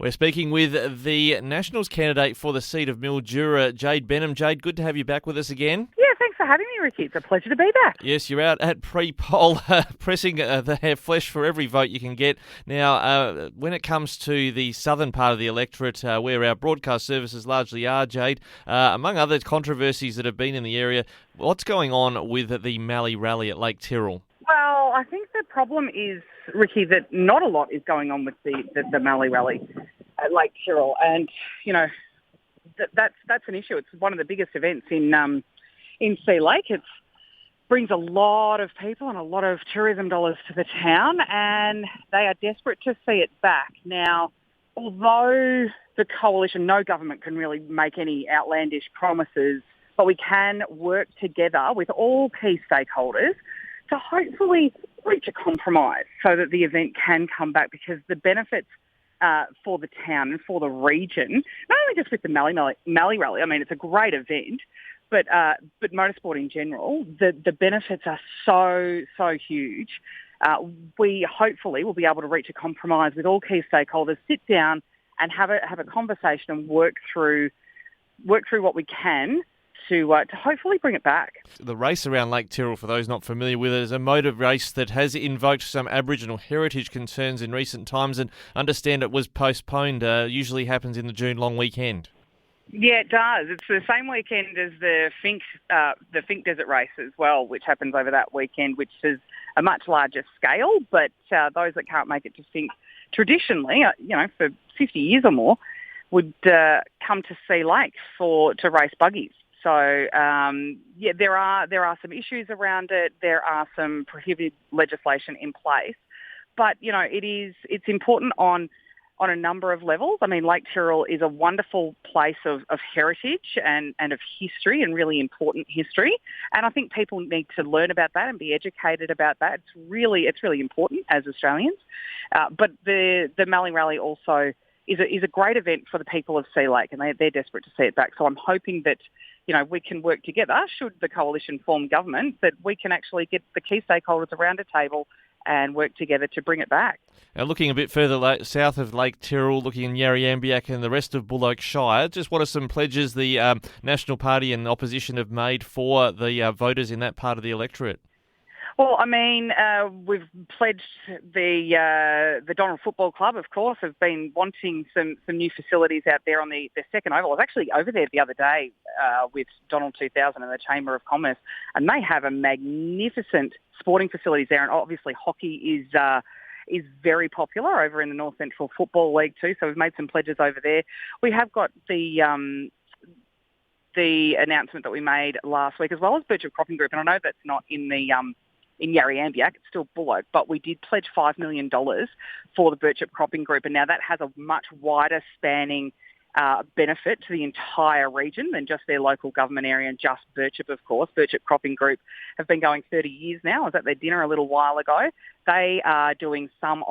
We're speaking with the Nationals candidate for the seat of Mildura, Jade Benham. Jade, good to have you back with us again. Yeah, thanks for having me, Ricky. It's a pleasure to be back. Yes, you're out at pre-poll, pressing the flesh for every vote you can get. Now, when it comes to the southern part of the electorate, where our broadcast services largely are, Jade, among other controversies that have been in the area, what's going on with the Mallee Rally at Lake Tyrrell? Well, I think the problem is, Ricky, that not a lot is going on with the Mallee Rally at Lake Tyrrell, and that's an issue. It's one of the biggest events in Sea Lake. It brings a lot of people and a lot of tourism dollars to the town, and they are desperate to see it back. Now, although the coalition, no government can really make any outlandish promises, but we can work together with all key stakeholders to hopefully reach a compromise so that the event can come back, because the benefits for the town and for the region, not only just with the Mallee Rally, I mean, it's a great event, but motorsport in general, the benefits are so huge. We hopefully will be able to reach a compromise with all key stakeholders, sit down and have a conversation and work through what we can to hopefully bring it back. The race around Lake Tyrrell, for those not familiar with it, is a motor race that has invoked some Aboriginal heritage concerns in recent times, and understand it was postponed. Usually happens in the June long weekend. Yeah, it does. It's the same weekend as the Fink Desert Race as well, which happens over that weekend, which is a much larger scale. But those that can't make it to Fink traditionally, for 50 years or more, would come to Sea Lake to race buggies. So, there are some issues around it. There are some prohibited legislation in place. But, it's important on a number of levels. I mean, Lake Tyrrell is a wonderful place of heritage and of history, and really important history. And I think people need to learn about that and be educated about that. It's really important as Australians. But the Mallee Rally also is a great event for the people of Sea Lake, and they're desperate to see it back. So I'm hoping that, we can work together, should the coalition form government, that we can actually get the key stakeholders around a table and work together to bring it back. Now, looking a bit further south of Lake Tyrrell, looking in Yarriambiack and the rest of Bull Oak Shire, just what are some pledges the National Party and opposition have made for the voters in that part of the electorate? Well, I mean, we've pledged the Donald Football Club, of course, have been wanting some new facilities out there on the second oval. I was actually over there the other day with Donald 2000 and the Chamber of Commerce, and they have a magnificent sporting facilities there, and obviously hockey is very popular over in the North Central Football League too, so we've made some pledges over there. We have got the announcement that we made last week, as well as Birchip Cropping Group, and I know that's not in Yarriambiack, it's still Bull Oak, but we did pledge $5 million for the Birchip Cropping Group, and now that has a much wider spanning benefit to the entire region than just their local government area and just Birchip, of course. Birchip Cropping Group have been going 30 years now. I was at their dinner a little while ago. They are doing some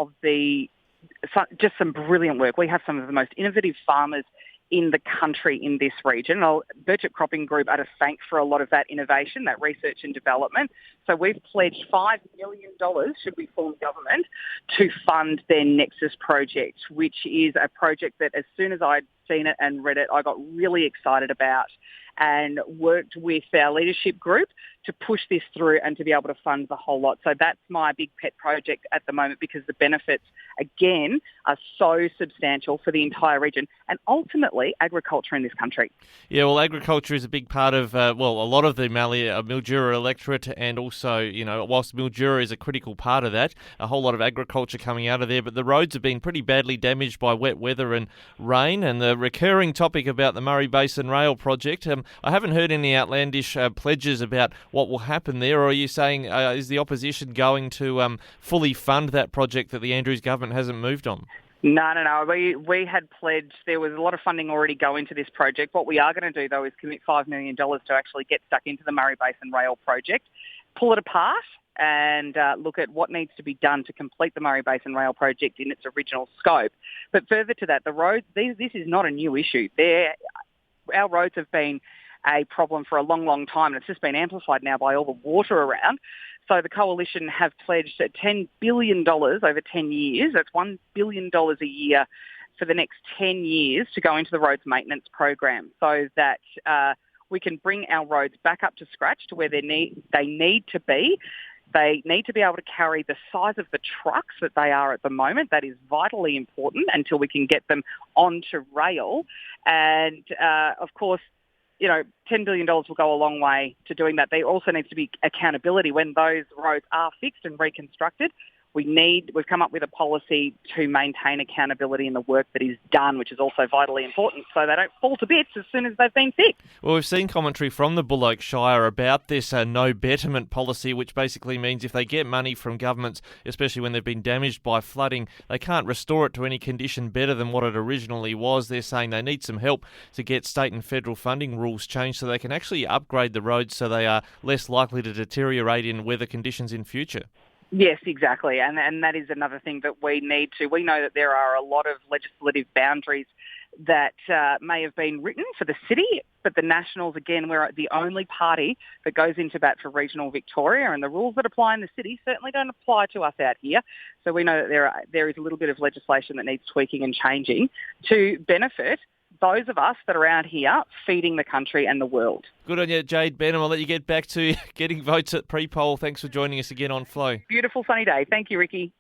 brilliant work. We have some of the most innovative farmers in the country in this region. Birchip Cropping Group are to thank for a lot of that innovation, that research and development. So we've pledged $5 million, should we form government, to fund their Nexus project, which is a project that as soon as I'd seen it and read it, I got really excited about and worked with our leadership group to push this through and to be able to fund the whole lot. So that's my big pet project at the moment, because the benefits, again, are so substantial for the entire region and ultimately agriculture in this country. Yeah, well, agriculture is a big part of, a lot of the Mildura electorate, and also, whilst Mildura is a critical part of that, a whole lot of agriculture coming out of there, but the roads have been pretty badly damaged by wet weather and rain, and the recurring topic about the Murray Basin Rail project, I haven't heard any outlandish pledges about what will happen there, or are you saying, is the opposition going to fully fund that project that the Andrews government hasn't moved on? No. We had pledged, there was a lot of funding already going to this project. What we are going to do, though, is commit $5 million to actually get stuck into the Murray Basin Rail project, pull it apart and look at what needs to be done to complete the Murray Basin Rail project in its original scope. But further to that, the roads, this is not a new issue. Our roads have been a problem for a long, long time, and it's just been amplified now by all the water around. So the Coalition have pledged $10 billion over 10 years. That's $1 billion a year for the next 10 years to go into the roads maintenance program so that we can bring our roads back up to scratch to where they need to be. They need to be able to carry the size of the trucks that they are at the moment. That is vitally important until we can get them onto rail. And, of course, $10 billion will go a long way to doing that. There also needs to be accountability when those roads are fixed and reconstructed. We've come up with a policy to maintain accountability in the work that is done, which is also vitally important, so they don't fall to bits as soon as they've been fixed. Well, we've seen commentary from the Bull Oak Shire about this no betterment policy, which basically means if they get money from governments, especially when they've been damaged by flooding, they can't restore it to any condition better than what it originally was. They're saying they need some help to get state and federal funding rules changed so they can actually upgrade the roads so they are less likely to deteriorate in weather conditions in future. Yes, exactly. And that is another thing that we need to. We know that there are a lot of legislative boundaries that may have been written for the city, but the Nationals, again, we're the only party that goes into bat for regional Victoria, and the rules that apply in the city certainly don't apply to us out here. So we know that there is a little bit of legislation that needs tweaking and changing to benefit those of us that are out here feeding the country and the world. Good on you, Jade Benham. I'll let you get back to getting votes at pre-poll. Thanks for joining us again on Flow. Beautiful sunny day. Thank you, Ricky.